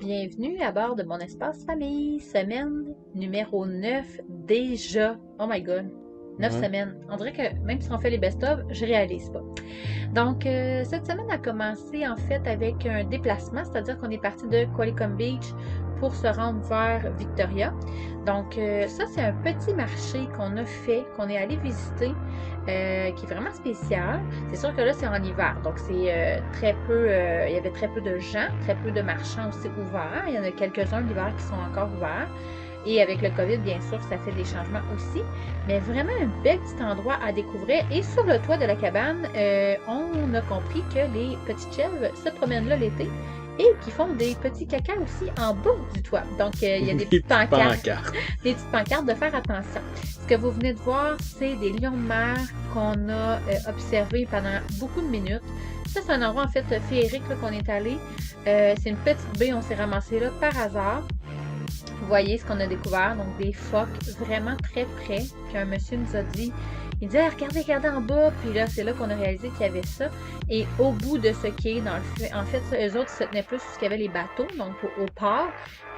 Bienvenue à bord de mon espace famille, semaine numéro 9 déjà. Oh my god, 9 Ouais. semaines. On dirait que même si on fait les best-of, je réalise pas. Donc, cette semaine a commencé en fait avec un déplacement, c'est-à-dire qu'on est parti de Qualicum Beach pour se rendre vers Victoria. Donc, ça, c'est un petit marché qu'on a fait, qu'on est allé visiter, qui est vraiment spécial. C'est sûr que là, c'est en hiver, donc c'est très peu, il y avait très peu de gens, très peu de marchands aussi ouverts. Il y en a quelques-uns l'hiver qui sont encore ouverts. Et avec le COVID, bien sûr, ça fait des changements aussi. Mais vraiment un bel petit endroit à découvrir. Et sur le toit de la cabane, on a compris que les petites chèvres se promènent là l'été et qui font des petits caca aussi en bas du toit. Donc, il y a des Des petites pancartes, pancartes. des petites pancartes de faire attention. Ce que vous venez de voir, c'est des lions de mer qu'on a observés pendant beaucoup de minutes. Ça, c'est un endroit en fait féerique là, qu'on est allé. C'est une petite baie, on s'est ramassé là par hasard. Vous voyez ce qu'on a découvert, donc des phoques vraiment très près. Puis un monsieur nous a dit, il dit, regardez en bas. Puis là, c'est là qu'on a réalisé qu'il y avait ça. Et au bout de ce quai, en fait, eux autres se tenaient plus sur ce qu'il y avait les bateaux, donc au port.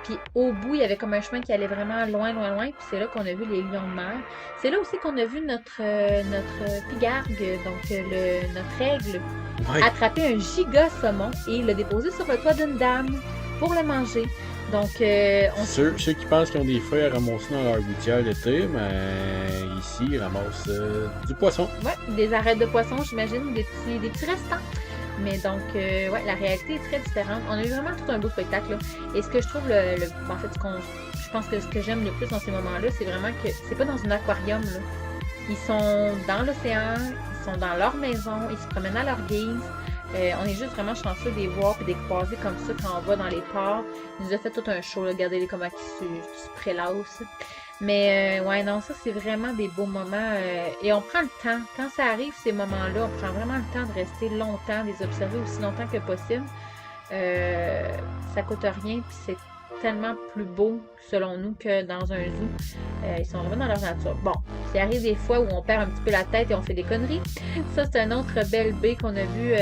Puis au bout, il y avait comme un chemin qui allait vraiment loin. Puis c'est là qu'on a vu les lions de mer. C'est là aussi qu'on a vu notre pigargue, donc notre aigle, Ouais. attraper un giga saumon et le déposer sur le toit d'une dame pour le manger. Donc, on Ceux qui pensent qu'ils ont des feuilles à ramasser dans leur gouttière l'été, mais ici, ils ramassent du poisson. ouais, des arêtes de poisson, j'imagine, des petits restants. Mais donc, ouais, la réalité est très différente. On a eu vraiment tout un beau spectacle, là. Et ce que je trouve, en fait, je pense que ce que j'aime le plus dans ces moments-là, c'est vraiment que c'est pas dans un aquarium, là. Ils sont dans l'océan, ils sont dans leur maison, ils se promènent à leur guise. On est juste vraiment chanceux de les voir et de les croiser comme ça quand on va dans les ports. Ils nous a fait tout un show, là. Regardez-les comment ils se prélassent. Mais ouais, non, ça c'est vraiment des beaux moments. Et on prend le temps. Quand ça arrive, ces moments-là, on prend vraiment le temps de rester longtemps, de les observer aussi longtemps que possible. Ça coûte rien, puis c'est tellement plus beau, selon nous, que dans un zoo. Ils sont vraiment dans leur nature. Bon, il arrive des fois où on perd un petit peu la tête et on fait des conneries. Ça, c'est une autre belle baie qu'on a vue.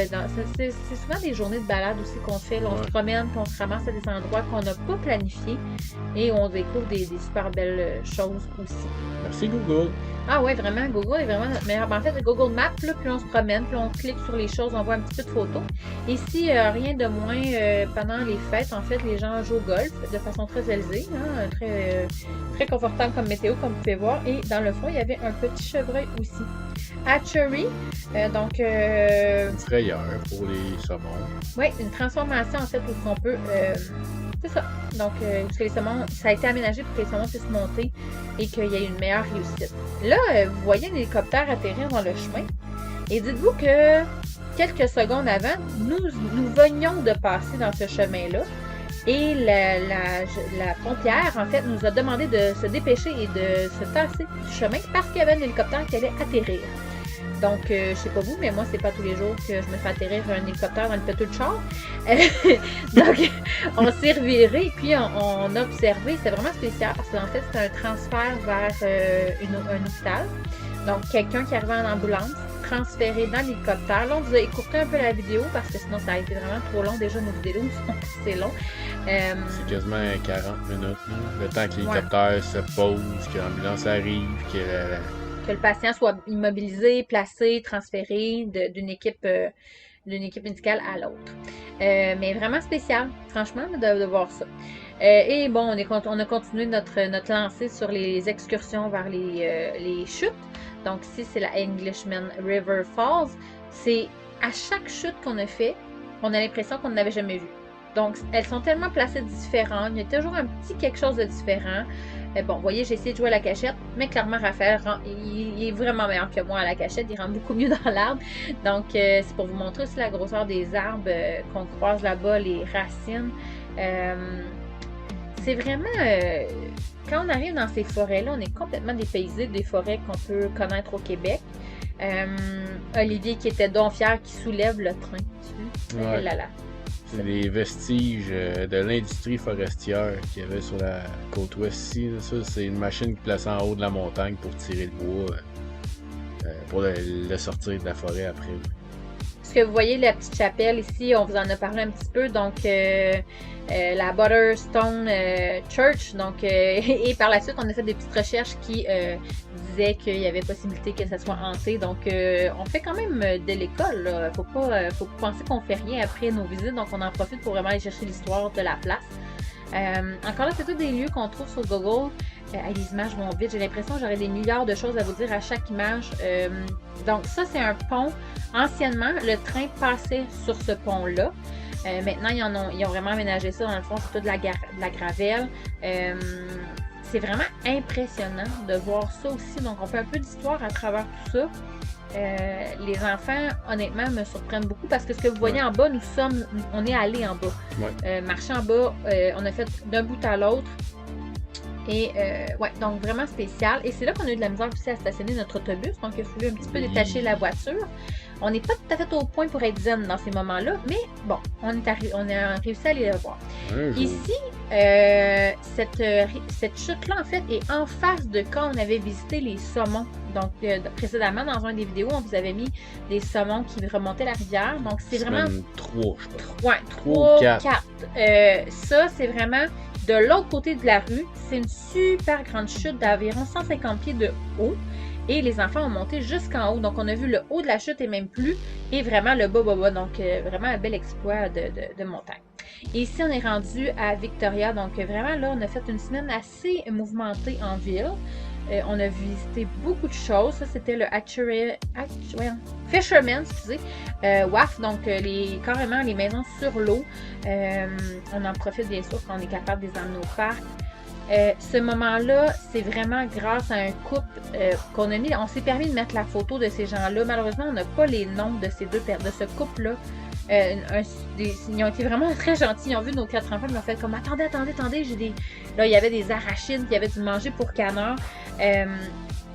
C'est souvent des journées de balade aussi qu'on fait. Là, on se promène, puis on se ramasse à des endroits qu'on n'a pas planifiés et on découvre des super belles choses aussi. Merci Google. Ah ouais, vraiment, Google est vraiment notre meilleur. En fait, Google Maps, là, puis on se promène, puis on clique sur les choses, on voit un petit peu de photos. Ici, rien de moins, pendant les fêtes, en fait, les gens jouent au golf de façon très élevée, hein, très confortable comme météo, comme vous pouvez voir. Et dans le fond, il y avait un petit chevreuil aussi. Hatchery, donc... Une frayeur pour les saumons. oui, une transformation en fait où on peut... c'est ça. Donc, parce que les saumons, ça a été aménagé pour que les saumons puissent monter et qu'il y ait une meilleure réussite. Là, vous voyez un hélicoptère atterrir dans le chemin. Et dites-vous que quelques secondes avant, nous venions de passer dans ce chemin-là. Et la pompière, en fait, nous a demandé de se dépêcher et de se tasser du chemin parce qu'il y avait un hélicoptère qui allait atterrir. Donc, je sais pas vous, mais moi, c'est pas tous les jours que je me fais atterrir un hélicoptère dans le péteux de char. Donc, on s'est reviré et puis on a observé. C'était vraiment spécial parce qu'en fait, c'était un transfert vers un hôpital. Donc, quelqu'un qui arrivait en ambulance, transféré dans l'hélicoptère. Là, on vous a écourté un peu la vidéo parce que sinon, ça a été vraiment trop long. Déjà, nos vidéos sont assez longs. C'est quasiment 40 minutes. Là. Le temps que l'hélicoptère se pose, que l'ambulance arrive, que le patient soit immobilisé, placé, transféré d'une équipe médicale à l'autre. Mais vraiment spécial, franchement, de voir ça. Et bon, on a continué notre lancée sur les excursions vers les chutes. Donc ici, c'est la Englishman River Falls. C'est à chaque chute qu'on a fait, on a l'impression qu'on n'avait jamais vu. Donc, elles sont tellement placées différentes. Il y a toujours un petit quelque chose de différent. Bon, vous voyez, j'ai essayé de jouer à la cachette, mais clairement, Raphaël, il est vraiment meilleur que moi à la cachette. Il rentre beaucoup mieux dans l'arbre. Donc, c'est pour vous montrer aussi la grosseur des arbres qu'on croise là-bas, les racines. C'est vraiment... quand on arrive dans ces forêts-là, on est complètement dépaysé des forêts qu'on peut connaître au Québec. Olivier qui était donc fier, qui soulève le train. Ouais. Là, là. C'est des vestiges de l'industrie forestière qu'il y avait sur la côte ouest ici. Ça, c'est une machine qui place en haut de la montagne pour tirer le bois, pour le sortir de la forêt après. ce que vous voyez, la petite chapelle ici, on vous en a parlé un petit peu. Donc, la Butterstone Church. Donc, et par la suite, on a fait des petites recherches qui disaient qu'il y avait possibilité que ça soit hanté. Donc, on fait quand même de l'école. Faut pas penser qu'on fait rien après nos visites. Donc, on en profite pour vraiment aller chercher l'histoire de la place. Encore là, c'est tous des lieux qu'on trouve sur Google. Les images vont vite. J'ai l'impression que j'aurais des milliards de choses à vous dire à chaque image. Donc, ça, c'est un pont. Anciennement, le train passait sur ce pont-là. Maintenant, ils ont vraiment aménagé ça. Dans le fond, c'est tout de la gravelle. C'est vraiment impressionnant de voir ça aussi. Donc, on fait un peu d'histoire à travers tout ça. Les enfants, honnêtement, me surprennent beaucoup parce que ce que vous voyez en bas, on est allé en bas. Marcher en bas, on a fait d'un bout à l'autre. Et ouais, donc vraiment spécial. Et c'est là qu'on a eu de la misère aussi à stationner notre autobus. Donc il a fallu un petit peu détacher la voiture. On n'est pas tout à fait au point pour être zen dans ces moments-là, mais bon, on a réussi à aller le voir. Ici, cette chute-là, en fait, est en face de quand on avait visité les saumons. Donc, précédemment, dans une des vidéos, on vous avait mis des saumons qui remontaient la rivière. Donc, c'est vraiment... 3, je crois. Ouais, 3 ou 4. Ça, c'est vraiment... De l'autre côté de la rue, c'est une super grande chute d'environ 150 pieds de haut. Et les enfants ont monté jusqu'en haut. Donc, on a vu le haut de la chute et même plus. Et vraiment le bas. Donc, vraiment un bel exploit de montagne. Et ici, on est rendu à Victoria. Donc, vraiment, là, on a fait une semaine assez mouvementée en ville. On a visité beaucoup de choses. Ça, c'était le Fisherman, WAF, donc carrément les maisons sur l'eau. On en profite bien sûr quand on est capable de les emmener au parc. Ce moment-là, c'est vraiment grâce à un couple qu'on a mis. On s'est permis de mettre la photo de ces gens-là. Malheureusement, on n'a pas les noms de ces de ce couple-là. Ils ont été vraiment très gentils. Ils ont vu nos 4 enfants. Ils m'ont fait comme attendez, j'ai des. Là, il y avait des arachides, il y avait du manger pour canard.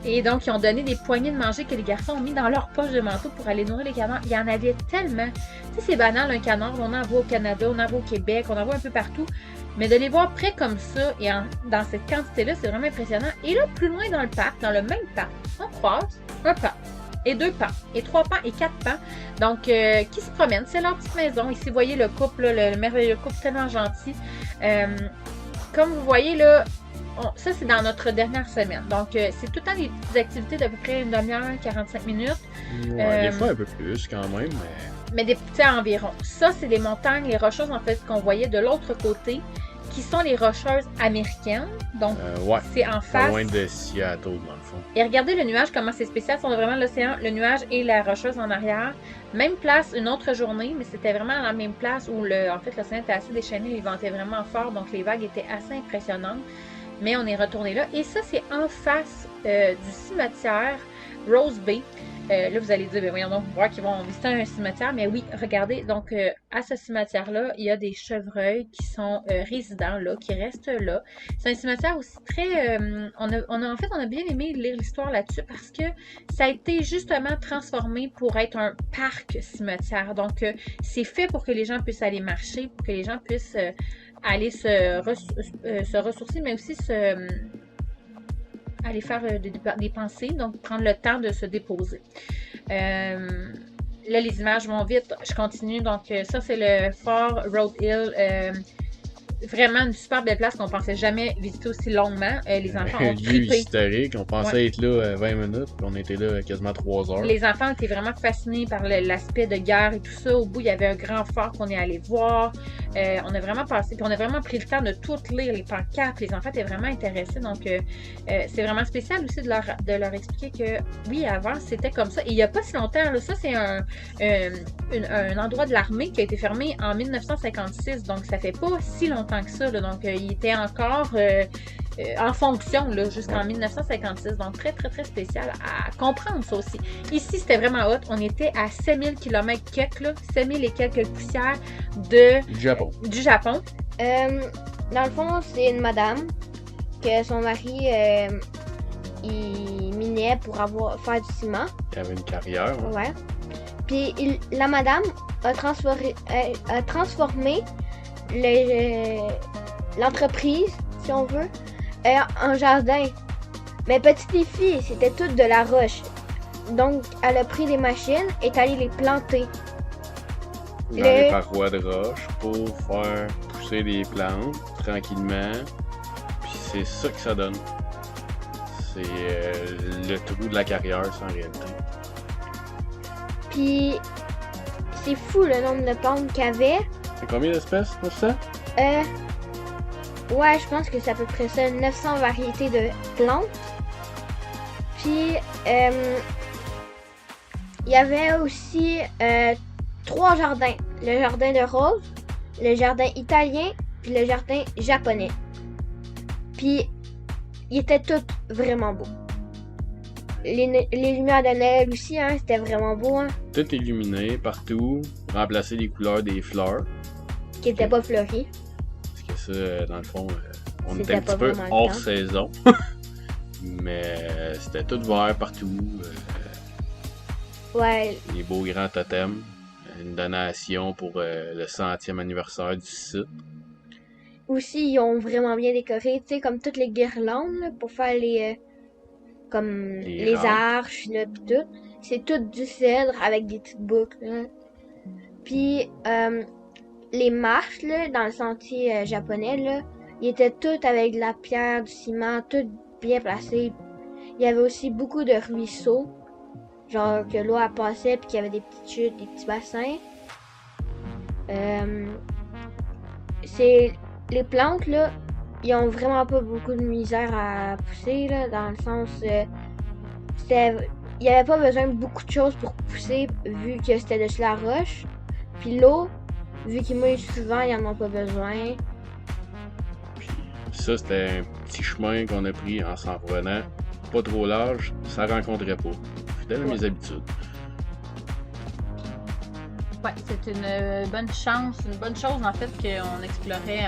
Et donc, ils ont donné des poignées de manger que les garçons ont mis dans leur poche de manteau pour aller nourrir les canards. Il y en avait tellement. Tu sais, c'est banal, un canard. On en voit au Canada, on en voit au Québec, on en voit un peu partout. Mais de les voir près comme ça et dans cette quantité-là, c'est vraiment impressionnant. Et là, plus loin dans le parc, dans le même parc, on croise un pan, et 2 pans, et 3 pans, et 4 pans. Donc, qui se promènent. C'est leur petite maison. Ici, vous voyez le couple, là, le merveilleux couple tellement gentil. Comme vous voyez, là, ça, c'est dans notre dernière semaine. Donc, c'est tout le temps des petites activités d'à peu près une demi-heure, 45 minutes. Ouais, des fois un peu plus quand même, mais des petits environ. Ça, c'est les montagnes, les rocheuses, en fait, qu'on voyait de l'autre côté, qui sont les rocheuses américaines. Donc, c'est en face. Loin de Seattle, dans le fond. Et regardez le nuage, comment c'est spécial. On a vraiment l'océan, le nuage et la rocheuse en arrière. Même place, une autre journée, mais c'était vraiment la même place où, en fait, l'océan était assez déchaîné. Il ventait vraiment fort, donc les vagues étaient assez impressionnantes. Mais on est retourné là. Et ça, c'est en face du cimetière Rose Bay. Là, vous allez dire, ben voyons donc, voir qu'ils vont visiter un cimetière. Mais oui, regardez, donc à ce cimetière-là, il y a des chevreuils qui sont résidents là, qui restent là. C'est un cimetière aussi très... en fait, on a bien aimé lire l'histoire là-dessus parce que ça a été justement transformé pour être un parc cimetière. Donc, c'est fait pour que les gens puissent aller marcher, pour que les gens puissent aller se ressourcer, mais aussi aller faire des pensées, donc prendre le temps de se déposer. Là, les images vont vite. Je continue. Donc, ça, c'est le fort Road Hill. Vraiment une super belle place qu'on pensait jamais visiter aussi longuement. Les enfants ont lieu historique. On pensait être là 20 minutes, puis on était là quasiment 3 heures. Les enfants étaient vraiment fascinés par l'aspect de guerre et tout ça. Au bout, il y avait un grand fort qu'on est allé voir. On a vraiment passé, puis on a vraiment pris le temps de tout lire, les pancartes. Les enfants étaient vraiment intéressés. Donc, c'est vraiment spécial aussi de leur expliquer que, oui, avant, c'était comme ça. Et il n'y a pas si longtemps, là, ça, c'est un endroit de l'armée qui a été fermé en 1956. Donc, ça fait pas si longtemps que ça. Là. Donc, il était encore en fonction jusqu'en 1956. Donc, très, très, très spécial à comprendre ça aussi. Ici, c'était vraiment hot. On était à 7000 km quelques, 7000 et quelques poussières du Japon. Dans le fond, c'est une madame que son mari il minait pour faire du ciment. Il avait une carrière. Ouais. Puis la madame a transformé l'entreprise, si on veut, en jardin. Mais petit défi, c'était tout de la roche. Donc, elle a pris les machines et est allée les planter. dans les parois de roche pour faire pousser les plantes tranquillement. Puis c'est ça que ça donne. C'est le trou de la carrière, ça, en réalité. Puis c'est fou le nombre de plantes qu'il y avait. C'est combien d'espèces pour ça? Ouais, je pense que c'est à peu près ça, 900 variétés de plantes. Puis il y avait aussi 3 jardins. Le jardin de rose, le jardin italien, puis le jardin japonais. Puis ils étaient tous vraiment beaux. Les lumières de Noël aussi, hein, c'était vraiment beau. Hein, Tout illuminé partout, remplacer les couleurs des fleurs. qui n'étaient pas fleuries. Parce que ça, dans le fond, on C'était était un pas petit peu vraiment le hors temps. saison. Mais c'était tout vert partout. Ouais, Les beaux grands totems. Une donation pour le 100e anniversaire du site. aussi ils ont vraiment bien décoré, tu sais, comme toutes les guirlandes là, pour faire comme les rampes. arches là, pis tout. C'est tout du cèdre avec des petites boucles. Là. Puis les marches là, dans le sentier japonais là, ils étaient toutes avec de la pierre, du ciment, tout bien placé. Il y avait aussi beaucoup de ruisseaux, genre que l'eau passait puis qu'il y avait des petites chutes, des petits bassins. C'est les plantes là, ils ont vraiment pas beaucoup de misère à pousser là, dans le sens il y avait pas besoin de beaucoup de choses pour pousser vu que c'était dessus la roche. Puis l'eau, vu qu'il mouille souvent, ils en ont pas besoin. Puis ça, c'était un petit chemin qu'on a pris en s'en revenant. Pas trop large, ça rencontrait pas. Fidèle à mes habitudes. Ouais, c'est une bonne chance, une bonne chose en fait qu'on explorait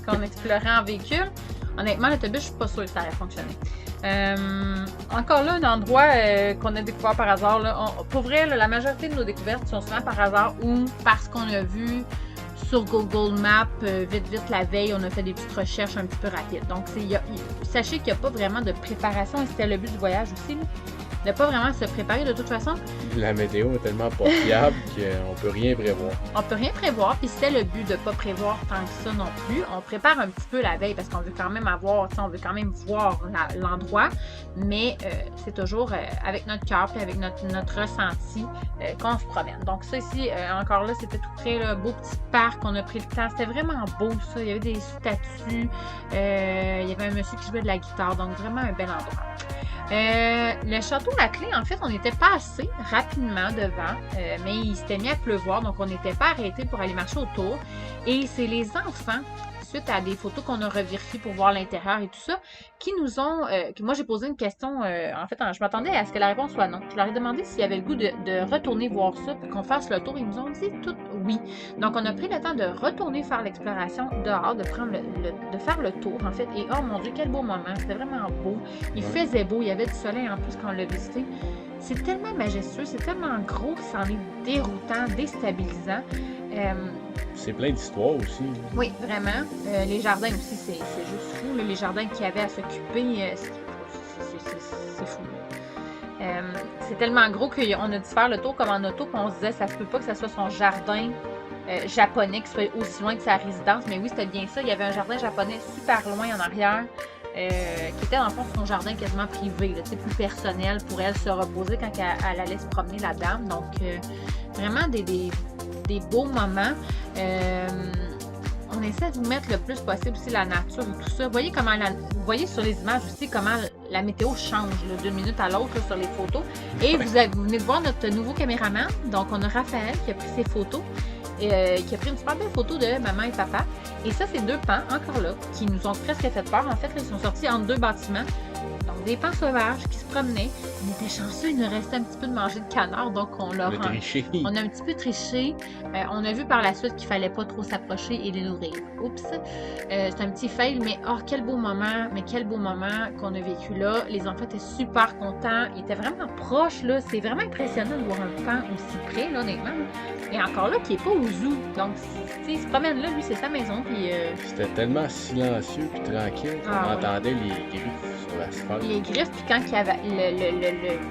qu'on explorait en véhicule. Honnêtement, l'autobus, je suis pas sûre que ça aurait fonctionné. Encore là, un endroit qu'on a découvert par hasard. Là, pour vrai, là, la majorité de nos découvertes sont souvent par hasard ou parce qu'on a vu sur Google Maps, vite la veille, on a fait des petites recherches un petit peu rapides. Donc, sachez qu'il n'y a pas vraiment de préparation et c'était le but du voyage aussi. Là. De pas vraiment se préparer de toute façon. La météo est tellement pas fiable qu'on peut rien prévoir. On peut rien prévoir, puis c'était le but de pas prévoir tant que ça non plus. On prépare un petit peu la veille parce qu'on veut quand même on veut quand même voir l'endroit, mais c'est toujours avec notre cœur et avec notre ressenti qu'on se promène. Donc ça ici, encore là, c'était tout près, là, beau petit parc, on a pris le temps, c'était vraiment beau ça, il y avait des statues, il y avait un monsieur qui jouait de la guitare, donc vraiment un bel endroit. Le château La Clé, en fait, on était passé rapidement devant, mais il s'était mis à pleuvoir, donc on n'était pas arrêté pour aller marcher autour. Et c'est les enfants, suite à des photos qu'on a revérifiées pour voir l'intérieur et tout ça, qui nous ont... moi, j'ai posé une question, en fait, je m'attendais à ce que la réponse soit non. Je leur ai demandé s'il y avait le goût de retourner voir ça, puis qu'on fasse le tour. Ils nous ont dit tout oui. Donc, on a pris le temps de retourner faire l'exploration dehors, de faire le tour, en fait. Et oh mon Dieu, quel beau moment. C'était vraiment beau. Il faisait beau. Il y avait du soleil en plus quand on l'a visité. C'est tellement majestueux, c'est tellement gros que ça en est déroutant, déstabilisant. C'est plein d'histoires aussi. Oui, vraiment. Les jardins aussi, c'est juste fou. Là. Les jardins qu'il y avait à s'occuper, c'est fou. C'est tellement gros qu'on a dû faire le tour comme en auto, puis on se disait ça se peut pas que ça soit son jardin japonais qui soit aussi loin que sa résidence. Mais oui, c'était bien ça. Il y avait un jardin japonais super loin en arrière. Qui était dans le fond son jardin quasiment privé, là, plus personnel pour elle se reposer quand elle allait se promener la dame. Donc vraiment des beaux moments. On essaie de vous mettre le plus possible aussi la nature et tout ça. Vous voyez sur les images aussi comment la météo change là, d'une minute à l'autre là, sur les photos. Et vous venez de voir notre nouveau caméraman. Donc on a Raphaël qui a pris ses photos. Qui a pris une super belle photo de maman et papa. Et ça, c'est 2 pans, encore là, qui nous ont presque fait peur. En fait, là, ils sont sortis entre 2 bâtiments. Donc, des pans sauvages qui se promenaient. On était chanceux, il nous restait un petit peu de manger de canard. Donc, on a un petit peu triché. On a vu par la suite qu'il fallait pas trop s'approcher et les nourrir. Oups! C'est un petit fail, mais oh, quel beau moment qu'on a vécu là. Les enfants étaient super contents. Ils étaient vraiment proches, là. C'est vraiment impressionnant de voir un pan aussi près, là, honnêtement. Et encore là, qui n'est pas au zoo. Donc, il se promène là, lui, c'est sa maison. Puis, c'était tellement silencieux et tranquille qu'on entendait les griffes sur l'asphalte. Les griffes, puis quand il y avait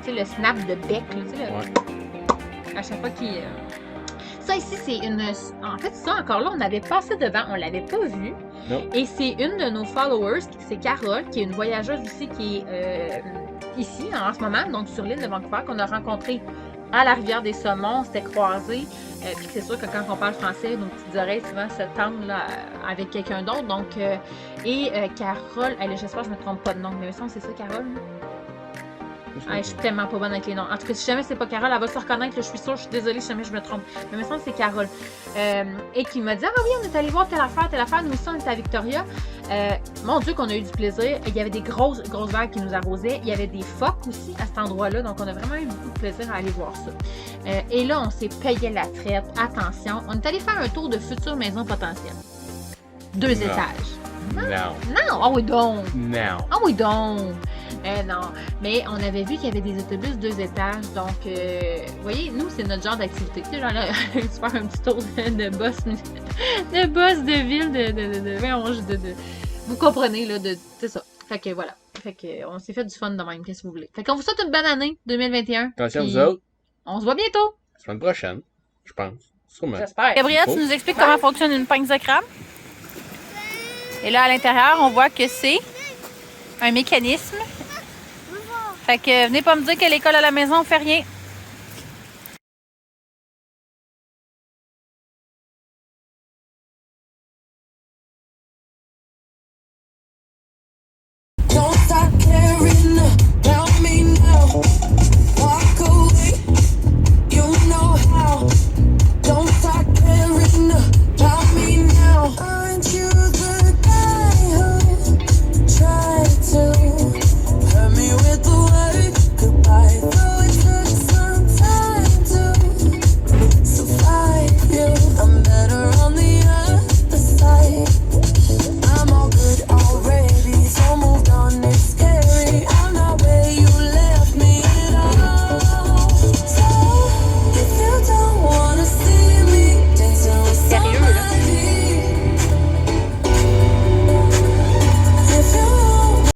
le snap de bec, là, à chaque fois qu'il... Ça ici, c'est une... En fait, ça, encore là, on avait passé devant, on l'avait pas vu. Non. Et c'est une de nos followers, c'est Carole, qui est une voyageuse aussi qui est ici, en ce moment, donc sur l'île de Vancouver, qu'on a rencontrée à la rivière des Saumons, on s'était croisés. Puis c'est sûr que quand on parle français, nos petites oreilles souvent se tendent là, avec quelqu'un d'autre. Donc, Carole, j'espère que je me trompe pas de nom, mais il me semble que c'est ça, Carole. Je suis tellement pas bonne avec les noms. En tout cas, si jamais c'est pas Carole, elle va se reconnaître, là, je suis sûre, je suis désolée si jamais je me trompe. Mais il me semble que c'est Carole. Et qui m'a dit, ah oui, on est allé voir telle affaire. Nous aussi, on était à Victoria. Mon Dieu, qu'on a eu du plaisir. Il y avait des grosses vagues qui nous arrosaient. Il y avait des phoques aussi à cet endroit-là. Donc, on a vraiment eu beaucoup de plaisir à aller voir ça. Et là, on s'est payé la traite. Attention, on est allé faire un tour de futures maisons potentielles. 2 étages. Non! Ah oui donc! Non! Ah oui donc! Non, mais on avait vu qu'il y avait des autobus 2 étages, donc, vous voyez, nous, c'est notre genre d'activité. Tu sais, genre là, se faire un petit tour de boss, de ville, vous comprenez, là, c'est ça. Fait que voilà. Fait que on s'est fait du fun de même, qu'est-ce que vous voulez. Fait qu'on vous souhaite une bonne année 2021. Attention à vous autres. On se voit bientôt. La semaine prochaine, je pense. Sûrement. J'espère. Gabriel, tu nous expliques comment fonctionne une pince de crabe? Et là, à l'intérieur, on voit que c'est un mécanisme. Fait que venez pas me dire que l'école à la maison, on fait rien.